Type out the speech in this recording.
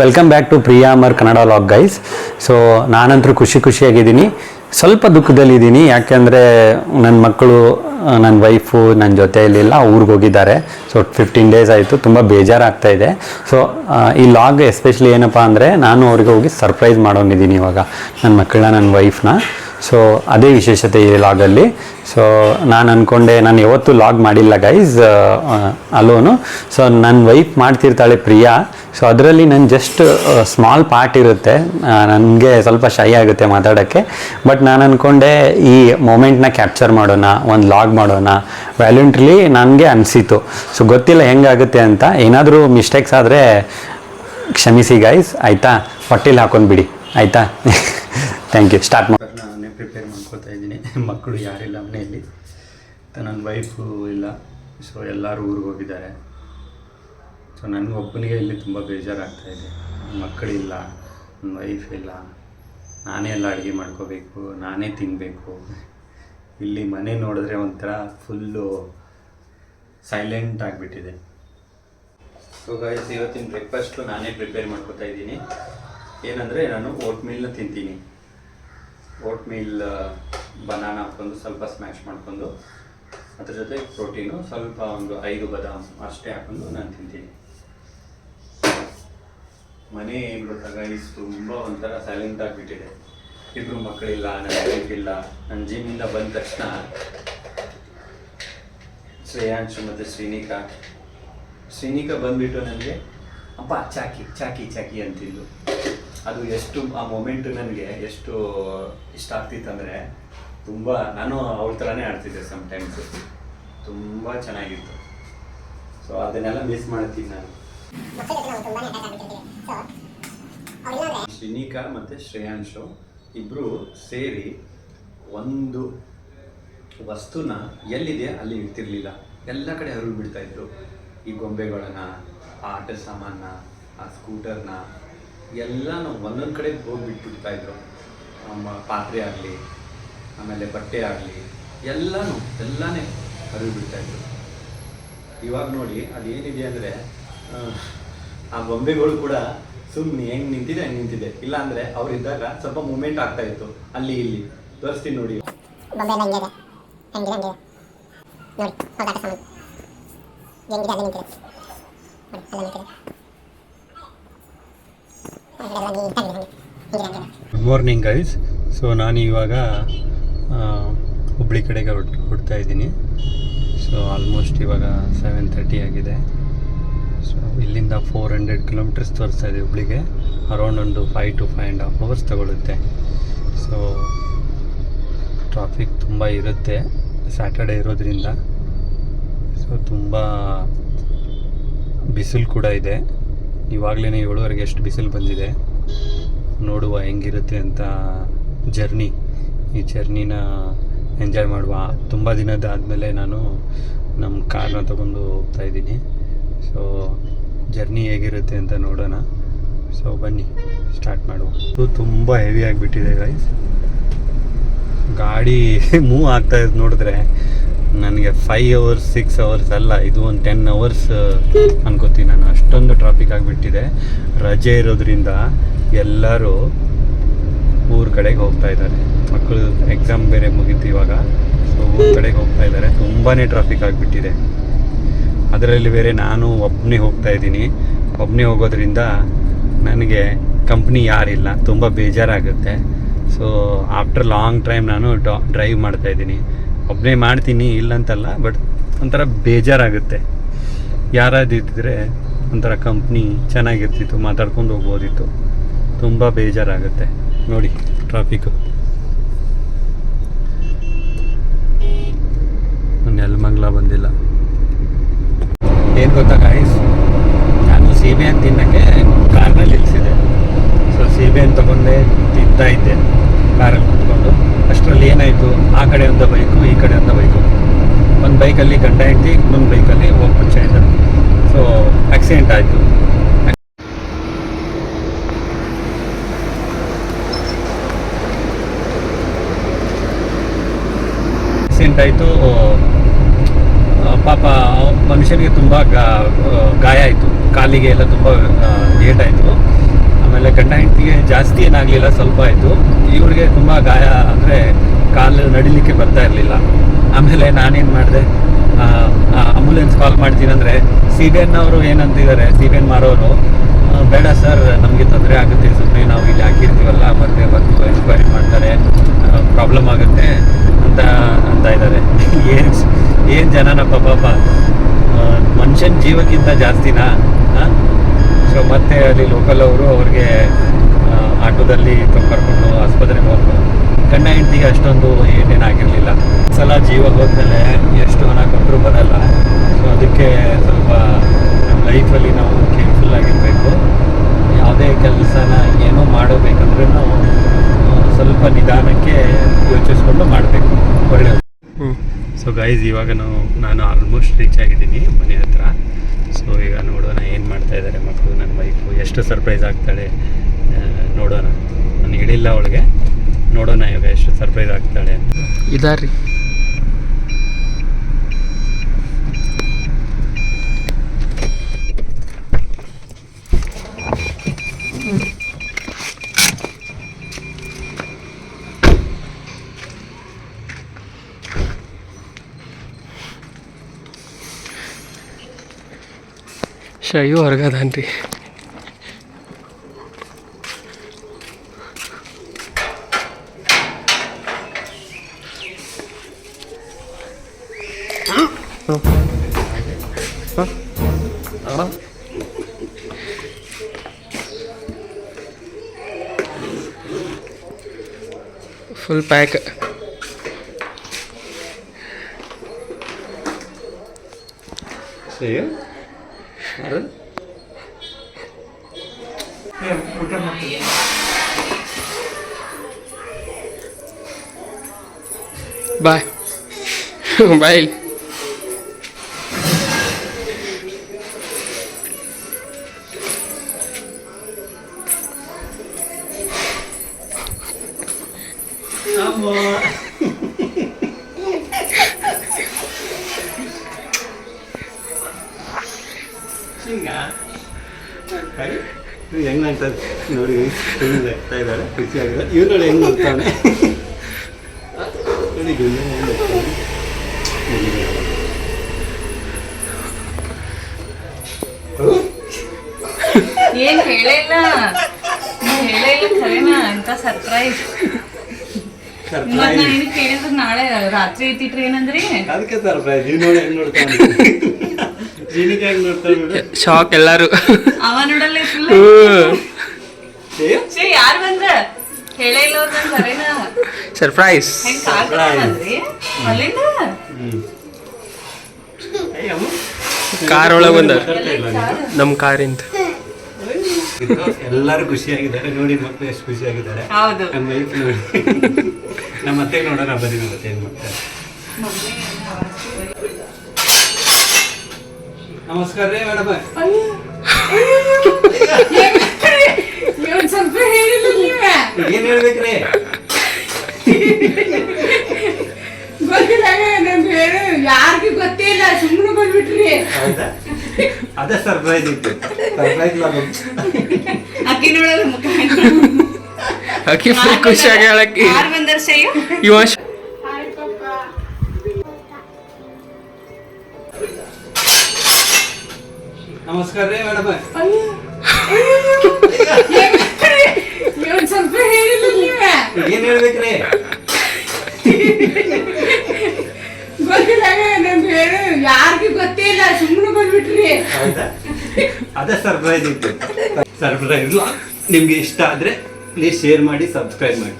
Welcome back to Priya Amar Kannada vlog guys. So ನಾನಂತರೂ ಖುಷಿಯಾಗಿದ್ದೀನಿ. ಸ್ವಲ್ಪ ದುಃಖದಲ್ಲಿದ್ದೀನಿ, ಯಾಕೆಂದರೆ ನನ್ನ ಮಕ್ಕಳು, ನನ್ನ ವೈಫು ನನ್ನ ಜೊತೆಯಲ್ಲಿಲ್ಲ, ಊರಿಗೆ ಹೋಗಿದ್ದಾರೆ. ಸೊ 15 ಡೇಸ್ ಆಯಿತು, ತುಂಬ ಬೇಜಾರಾಗ್ತಾ ಇದೆ. ಸೊ ಈ ಲಾಗ್ ಎಸ್ಪೆಷಲಿ ಏನಪ್ಪ ಅಂದರೆ, ನಾನು ಅವ್ರಿಗೆ ಹೋಗಿ ಸರ್ಪ್ರೈಸ್ ಮಾಡೋನಿದ್ದೀನಿ ಇವಾಗ, ನನ್ನ ಮಕ್ಕಳನ್ನ, ನನ್ನ ವೈಫ್ನ. ಸೊ ಅದೇ ವಿಶೇಷತೆ ಈ ಲಾಗಲ್ಲಿ. ಸೊ ನಾನು ಅಂದ್ಕೊಂಡೆ, ನಾನು ಯಾವತ್ತೂ ಲಾಗ್ ಮಾಡಿಲ್ಲ ಗೈಸ್ ಅಲೋನು. ಸೊ ನನ್ನ ವೈಫ್ ಮಾಡ್ತಿರ್ತಾಳೆ ಪ್ರಿಯಾ. ಸೊ ಅದರಲ್ಲಿ ನನ್ನ ಜಸ್ಟ್ ಸ್ಮಾಲ್ ಪಾರ್ಟ್ ಇರುತ್ತೆ, ನನಗೆ ಸ್ವಲ್ಪ ಶೈ ಆಗುತ್ತೆ ಮಾತಾಡೋಕ್ಕೆ. ಬಟ್ ನಾನು ಅಂದ್ಕೊಂಡೆ ಈ ಮೂಮೆಂಟ್ನ ಕ್ಯಾಪ್ಚರ್ ಮಾಡೋಣ, ಒಂದು ಲಾಗ್ ಮಾಡೋಣ ವ್ಯಾಲೆಂಟ್ಲಿ ನನಗೆ ಅನಿಸಿತು. ಸೊ ಗೊತ್ತಿಲ್ಲ ಹೆಂಗಾಗುತ್ತೆ ಅಂತ, ಏನಾದರೂ ಮಿಸ್ಟೇಕ್ಸ್ ಆದರೆ ಕ್ಷಮಿಸಿ ಗೈಸ್, ಆಯಿತಾ? ಹೊಟ್ಟೆಲಿ ಹಾಕೊಂಡ್ಬಿಡಿ, ಆಯಿತಾ? Thank you. ಸ್ಟಾರ್ಟ್ ಮಾಡಿ. ನಾನೇ ಪ್ರಿಪೇರ್ ಮಾಡ್ಕೊತಾ ಇದ್ದೀನಿ. ಮಕ್ಕಳು ಯಾರಿಲ್ಲ ಮನೆಯಲ್ಲಿ, ನನ್ನ ವೈಫು ಇಲ್ಲ. ಸೊ ಎಲ್ಲರೂ ಊರಿಗೆ ಹೋಗಿದ್ದಾರೆ. ಸೊ ನನಗೊಬ್ಬನಿಗೆ ಇಲ್ಲಿ ತುಂಬ ಬೇಜಾರಾಗ್ತಾಯಿದೆ. ಮಕ್ಕಳಿಲ್ಲ, ನನ್ನ ವೈಫ್ ಇಲ್ಲ, ನಾನೇ ಎಲ್ಲ ಅಡುಗೆ ಮಾಡ್ಕೋಬೇಕು, ನಾನೇ ತಿನ್ನಬೇಕು. ಇಲ್ಲಿ ಮನೆ ನೋಡಿದ್ರೆ ಒಂಥರ ಫುಲ್ಲು ಸೈಲೆಂಟ್ ಆಗಿಬಿಟ್ಟಿದೆ. ಸೊ ಗೈಸ್, ಇವತ್ತಿನ ಬ್ರೇಕ್ಫಾಸ್ಟು ನಾನೇ ಪ್ರಿಪೇರ್ ಮಾಡ್ಕೊತಾ ಇದ್ದೀನಿ. ಏನಂದರೆ, ನಾನು ಓಟ್ ಮೀಲ್ನ ತಿಂತೀನಿ. ಓಟ್ ಮೀಲ್ ಬನಾನ ಹಾಕ್ಕೊಂಡು ಸ್ವಲ್ಪ ಸ್ಮ್ಯಾಶ್ ಮಾಡ್ಕೊಂಡು, ಅದ್ರ ಜೊತೆ ಪ್ರೋಟೀನು ಸ್ವಲ್ಪ ಒಂದು 5 ಬಾದಾಮ್ ಅಷ್ಟೇ ಹಾಕೊಂಡು ನಾನು ತಿಂತೀನಿ. ಮನೆ ಏನು ಗೊತ್ತಾ ಗೈಸ್, ತುಂಬ ಒಂಥರ ಸೈಲೆಂಟ್ ಆಗಿಬಿಟ್ಟಿದೆ. ಇಬ್ಬರು ಮಕ್ಕಳಿಲ್ಲ, ನನ್ನ ವೈಫ್ ಇಲ್ಲ. ನನ್ನ ಜಿಮ್ಮಿಂದ ಬಂದ ತಕ್ಷಣ ಶ್ರೇಯಾಂಶು ಮತ್ತು ಶ್ರೀನಿಕಾ ಬಂದುಬಿಟ್ಟು ನನಗೆ ಅಪ್ಪ ಚಾಕಿ ಚಾಕಿ ಚಾಕಿ ಅಂತಿದ್ದು. ಅದು ಎಷ್ಟು ಆ ಮೊಮೆಂಟು ನನಗೆ ಎಷ್ಟು ಇಷ್ಟ ಆಗ್ತಿತ್ತಂದರೆ, ತುಂಬ ನಾನು ಅವ್ರ ಥರನೇ ಆಡ್ತಿದ್ದೆ ಸಮ್ಟೈಮ್ಸು. ತುಂಬ ಚೆನ್ನಾಗಿತ್ತು. ಸೊ ಅದನ್ನೆಲ್ಲ ಮಿಸ್ ಮಾಡ್ತೀನಿ ನಾನು. ಶ್ರೀನಿಕಾ ಮತ್ತು ಶ್ರೇಯಾಂಶು ಇಬ್ಬರು ಸೇರಿ ಒಂದು ವಸ್ತುನ ಎಲ್ಲಿದೆ ಅಲ್ಲಿ ಇಡ್ತಿರ್ಲಿಲ್ಲ, ಎಲ್ಲ ಕಡೆ ಹರಿದು ಬಿಡ್ತಾಯಿದ್ರು. ಈ ಗೊಂಬೆಗಳನ್ನು, ಆ ಆಟದ ಸಾಮಾನ, ಆ ಸ್ಕೂಟರ್ನ ಎಲ್ಲನೂ ಒಂದೊಂದು ಕಡೆ ಹೋಗಿ ಬಿಟ್ಬಿಡ್ತಾಯಿದ್ರು. ಪಾತ್ರೆ ಆಗಲಿ, ಆಮೇಲೆ ಬಟ್ಟೆ ಆಗಲಿ, ಎಲ್ಲನೇ ಹರಿದು ಬಿಡ್ತಾಯಿದ್ರು. ಇವಾಗ ನೋಡಿ ಅದೇನಿದೆ ಅಂದರೆ, ಆ ಗೊಂಬೆಗಳು ಕೂಡ ಸುಮ್ಮನೆ ಹೆಂಗೆ ನಿಂತಿದೆ ಹಂಗೆ ನಿಂತಿದೆ. ಇಲ್ಲಾಂದರೆ ಅವರಿದ್ದಾಗ ಸ್ವಲ್ಪ ಮೂಮೆಂಟ್ ಆಗ್ತಾಯಿತ್ತು, ಅಲ್ಲಿ ಇಲ್ಲಿ. ತೋರಿಸ್ತೀನಿ ನೋಡಿ. Good morning guys. ಸೊ ನಾನು ಇವಾಗ ಹುಬ್ಳಿ ಕಡೆಗೆ ಹೊರಡ್ತಾ ಇದ್ದೀನಿ. ಸೊ ಆಲ್ಮೋಸ್ಟ್ ಇವಾಗ 7:30 ಆಗಿದೆ. ಸೊ ಇಲ್ಲಿಂದ 400 ಕಿಲೋಮೀಟರ್ಸ್ ತೋರಿಸ್ತಾ ಇದೆ ಹುಬ್ಳಿಗೆ. ಅರೌಂಡ್ ಒಂದು 5 to 5.5 hours ತಗೊಳುತ್ತೆ. ಸೊ ಟ್ರಾಫಿಕ್ ತುಂಬ ಇರುತ್ತೆ ಸ್ಯಾಟರ್ಡೇ ಇರೋದ್ರಿಂದ. ಸೊ ತುಂಬ ಬಿಸಿಲು ಕೂಡ ಇದೆ. ಇವಾಗಲೇ 7:30 ಎಷ್ಟು ಬಿಸಿಲು ಬಂದಿದೆ. ನೋಡುವ ಹೆಂಗಿರುತ್ತೆ ಅಂತ ಈ ಜರ್ನಿನ ಎಂಜಾಯ್ ಮಾಡುವ. ತುಂಬ ದಿನದಾದಮೇಲೆ ನಾನು ನಮ್ಮ ಕಾರ್ನ ತೊಗೊಂಡು ಹೋಗ್ತಾ ಇದ್ದೀನಿ. ಸೊ ಜರ್ನಿ ಹೇಗಿರುತ್ತೆ ಅಂತ ನೋಡೋಣ. ಸೊ ಬನ್ನಿ ಸ್ಟಾರ್ಟ್ ಮಾಡುವ. ತುಂಬ ಹೆವಿ ಆಗಿಬಿಟ್ಟಿದೆ ಗೈಸ್, ಗಾಡಿ ಮೂವ್ ಆಗ್ತಾ ಇದ್ದು ನೋಡಿದ್ರೆ ನನಗೆ 5 hours 6 hours ಅಲ್ಲ, ಇದು ಒಂದು 10 hours ಅನ್ಕೋತೀನಿ ನಾನು. ಅಷ್ಟೊಂದು ಟ್ರಾಫಿಕ್ ಆಗಿಬಿಟ್ಟಿದೆ. ರಜೆ ಇರೋದ್ರಿಂದ ಎಲ್ಲರೂ ಊರ ಕಡೆಗೆ ಹೋಗ್ತಾ ಇದ್ದಾರೆ. ಮಕ್ಕಳು ಎಕ್ಸಾಮ್ ಬೇರೆ ಮುಗೀತು ಇವಾಗ. ಸೊ ಊರ ಕಡೆಗೆ ಹೋಗ್ತಾ ಇದ್ದಾರೆ. ತುಂಬಾ ಟ್ರಾಫಿಕ್ ಆಗಿಬಿಟ್ಟಿದೆ. ಅದರಲ್ಲಿ ಬೇರೆ ನಾನು ಒಬ್ಬನೇ ಹೋಗ್ತಾ ಇದ್ದೀನಿ. ಒಬ್ಬನೇ ಹೋಗೋದ್ರಿಂದ ನನಗೆ ಕಂಪ್ನಿ ಯಾರಿಲ್ಲ, ತುಂಬ ಬೇಜಾರಾಗುತ್ತೆ. ಸೊ ಆಫ್ಟರ್ ಲಾಂಗ್ ಟೈಮ್ ನಾನು ಡ್ರೈವ್ ಮಾಡ್ತಾಯಿದ್ದೀನಿ. ಒಬ್ಬನೇ ಮಾಡ್ತೀನಿ ಇಲ್ಲಂತಲ್ಲ, ಬಟ್ ಒಂಥರ ಬೇಜಾರಾಗುತ್ತೆ. ಯಾರಾದ್ರು ಇದ್ದಿದ್ರೆ ಒಂಥರ ಕಂಪ್ನಿ ಚೆನ್ನಾಗಿರ್ತಿತ್ತು, ಮಾತಾಡ್ಕೊಂಡು ಹೋಗ್ಬೋದಿತ್ತು. ತುಂಬ ಬೇಜಾರಾಗುತ್ತೆ ನೋಡಿ ಟ್ರಾಫಿಕ್ಕು. ನೆಲಮಂಗಲ ಬಂದಿಲ್ಲ. ಏನು ಗೊತ್ತಾ ಗಾಯ್ಸ್, ನಾನು ಸೀಬೆಹಣ್ಣು ತಿನ್ನೋಕ್ಕೆ ಕಾರ್ನಲ್ಲಿ ನಿಲ್ಲಿಸಿದೆ. ಸೊ ಸೀಬೆಹಣ್ಣು ತೊಗೊಂಡೆ ತಿಂತಾ ಇದ್ದೆ ಕಾರಲ್ಲಿ ಕುತ್ಕೊಂಡು. ಅಷ್ಟರಲ್ಲಿ ಏನಾಯಿತು, ಆ ಕಡೆ ಒಂದು ಬೈಕು, ಈ ಕಡೆ ಒಂದು ಬೈಕು. ಒಂದು ಬೈಕಲ್ಲಿ ಗಂಡ ಹೆಂಡತಿ, ಇನ್ನೊಂದು ಬೈಕಲ್ಲಿ ಹೋಗಿ ಮುಂಚೆ ಇದ್ದರು. ಸೊ ಆಕ್ಸಿಡೆಂಟ್ ಆಯಿತು. ಆಕ್ಸಿಡೆಂಟ್ ಆಯಿತು. ಪಾಪ ಮನುಷ್ಯನಿಗೆ ತುಂಬ ಗಾಯ ಆಯಿತು, ಕಾಲಿಗೆ ಎಲ್ಲ ತುಂಬ ಏಟಾಯಿತು. ಗಂಡ ಹೆಂಡತಿಗೆ ಜಾಸ್ತಿ ಏನಾಗಲಿಲ್ಲ, ಸ್ವಲ್ಪ ಆಯಿತು. ಇವ್ರಿಗೆ ತುಂಬ ಗಾಯ, ಅಂದರೆ ಕಾಲು ನಡಿಲಿಕ್ಕೆ ಬರ್ತಾ ಇರಲಿಲ್ಲ. ಆಮೇಲೆ ನಾನೇನು ಮಾಡಿದೆ, ಆಂಬುಲೆನ್ಸ್ ಕಾಲ್ ಮಾಡ್ತೀನಿ ಅಂದರೆ CBN ಅವರು ಏನಂತಿದ್ದಾರೆ, CBN ಮಾರೋರು, ಬೇಡ ಸರ್ ನಮಗೆ ತೊಂದರೆ ಆಗುತ್ತೆ, ಸುಮ್ಮನೆ ನಾವು ಇಲ್ಲಿ ಹಾಕಿರ್ತೀವಲ್ಲ, ಮತ್ತೆ ಬಂದು ಎನ್ಕ್ವೈರಿ ಮಾಡ್ತಾರೆ, ಪ್ರಾಬ್ಲಮ್ ಆಗುತ್ತೆ ಅಂತ ಇದ್ದಾರೆ. ಏನು ಜನನಪ್ಪ ಪಾಪ, ಮನುಷ್ಯನ ಜೀವಕ್ಕಿಂತ ಜಾಸ್ತಿನಾ? ಸೊ ಮತ್ತೆ ಅಲ್ಲಿ ಲೋಕಲ್ ಅವರು ಅವ್ರಿಗೆ ಆಟೋದಲ್ಲಿ ಕರ್ಕೊಂಡು ಆಸ್ಪತ್ರೆಗೆ ಹೋದ್ರು. ಗಂಡ ಹೆಂಡತಿಗೆ ಅಷ್ಟೊಂದು ಏನೇನಾಗಿರಲಿಲ್ಲ. ಸಲ ಜೀವ ಹೋದ್ಮೇಲೆ ಎಷ್ಟು ಹಣ ಕೊಟ್ಟರು ಬರಲ್ಲ. ಸೊ ಅದಕ್ಕೆ ಸ್ವಲ್ಪ ನಮ್ಮ ಲೈಫಲ್ಲಿ ನಾವು ಕೇರ್ಫುಲ್ ಆಗಿರಬೇಕು. ಯಾವುದೇ ಕೆಲಸನ ಏನೋ ಮಾಡಬೇಕಂದ್ರೆ ನಾವು ಸ್ವಲ್ಪ ನಿಧಾನಕ್ಕೆ ಯೋಚಿಸ್ಕೊಂಡು ಮಾಡಬೇಕು, ಒಳ್ಳೆಯದು. ಸೊ ಗೈಸ್, ಇವಾಗ ನಾನು ಆಲ್ಮೋಸ್ಟ್ ರೀಚ್ ಆಗಿದ್ದೀನಿ ಮನೆ ಹತ್ರ. ಸೊ ಈಗ ನೋಡೋಣ ಏನು ಮಾಡ್ತಾ ಇದ್ದಾರೆ ಮಕ್ಕಳು, ನನ್ನ ವೈಫು ಎಷ್ಟು ಸರ್ಪ್ರೈಸ್ ಆಗ್ತಾಳೆ ನೋಡೋಣ. ನಾನು ಹೇಳಿಲ್ಲ ಅವಳಿಗೆ, ನೋಡೋಣ ಇವಾಗ ಎಷ್ಟು ಸರ್ಪ್ರೈಸ್ ಆಗ್ತಾಳೆ ಅಂತ. ಇದಾರಿ ಶೈಯು ಹೊರಗದಾನ್ರಿ. Full pack. ಬಾಯ್ ಬಾಯ್. ಹೆಂಗಾಗ್ತದೆ ನೋಡಿ, ಆಗ್ತಾ ಇದ್ದಾಳೆ, ಖುಷಿಯಾಗಿದೆ. ಇವ್ರು ಹೆಂಗ್ ಮಾಡ್ತಾನೆ ನೋಡಿ, ಏನ್ ಹೇಳಿಲ್ಲ ಖರೇನಾ ಅಂತ ಸರ್ಪ್ರೈಸ್. ಏನು ಕೇಳಿದ್ರೆ ನಾಳೆ ರಾತ್ರಿ ಐತಿಟ್ರಿ ಏನಂದ್ರಿ, ಅದಕ್ಕೆ ಸರ್ಪ್ರೈಸ್. ನೀವು ನೋಡಿ ಹೆಂಗ್ ನೋಡ್ತಾನೆ, ಜೀನಿಗೆ ಹೆಂಗ್ ನೋಡ್ತಾನೆ, ಶಾಕ್ ಎಲ್ಲಾರು. ಅವ ನೋಡಲ್ಲ ಯಾರು ಬಂದ್ರ ಹೇಳೇ ಇಲ್ಲ ಅವ್ರ ಸರಿನಾ ಸರ್ಪ್ರೈಸ್. ಹೆಂಗ್ ಕಾಲ್ರಿ ಅಲ್ಲಿಂದ ಕಾರ್ ಒಳಗೆ ಬಂದ, ನಮ್ಮ ಕಾರಿಂದ. ಎಲ್ಲರೂ ಖುಷಿಯಾಗಿದ್ದಾರೆ ನೋಡಿ, ಮಕ್ಕಳು ಎಷ್ಟು ಖುಷಿಯಾಗಿದ್ದಾರೆ. ಹೌದು, ನಮ್ಮ ವೈಫ್ ನೋಡಿ, ನಮ್ಮ ಅತ್ತೆ ನೋಡೋಣ ಬನ್ನಿ, ನಮ್ಮ ಅತ್ತೆ ಏನ್ ಮಾಡ್ತಾರೆ. ನಮಸ್ಕಾರ ರೀ ಮೇಡಮ್. ಸ್ವಲ್ಪ ಹೇಳಿಲ್ಲ, ಏನ್ ಹೇಳ್ಬೇಕ್ರಿ? ಯಾರಿಗೂ ಗೊತ್ತಿಲ್ಲ, ಸುಮ್ಮನೆ ಬಂದ್ಬಿಟ್ರಿ. ಅದೇ ಸರ್ಪ್ರೈಸ್ ಇತ್ತು, ಸರ್ಪ್ರೈಸ್ ಅಕ್ಕಿ ನೋಡಲ್ಲ ಮುಖ. ಅಕ್ಕಿ ಫುಲ್ ಖುಷಿಯಾಗಿ ಹೇಳಕ್ಕಿ. ಯಾರು ಬಂದಾರ ಶೈಯು? ಇವ ನಮಸ್ಕಾರ ರೀ ಮೇಡಮ್. ಸ್ವಲ್ಪ ಹೇಳಿಲ್ಲ, ಏನ್ ಹೇಳ್ಬೇಕ್ರಿ? ಯಾರಿಗೂ ಗೊತ್ತಿಲ್ಲ, ಸುಮ್ಮನೆ ಬಂದ್ಬಿಟ್ರಿ. ಅದೇ ಸರ್ಪ್ರೈಸ್ ಇತ್ತು, ಸರ್ಪ್ರೈಸ್. ನಿಮ್ಗೆ ಇಷ್ಟ ಆದ್ರೆ ಪ್ಲೀಸ್ ಶೇರ್ ಮಾಡಿ, ಸಬ್ಸ್ಕ್ರೈಬ್ ಮಾಡಿ.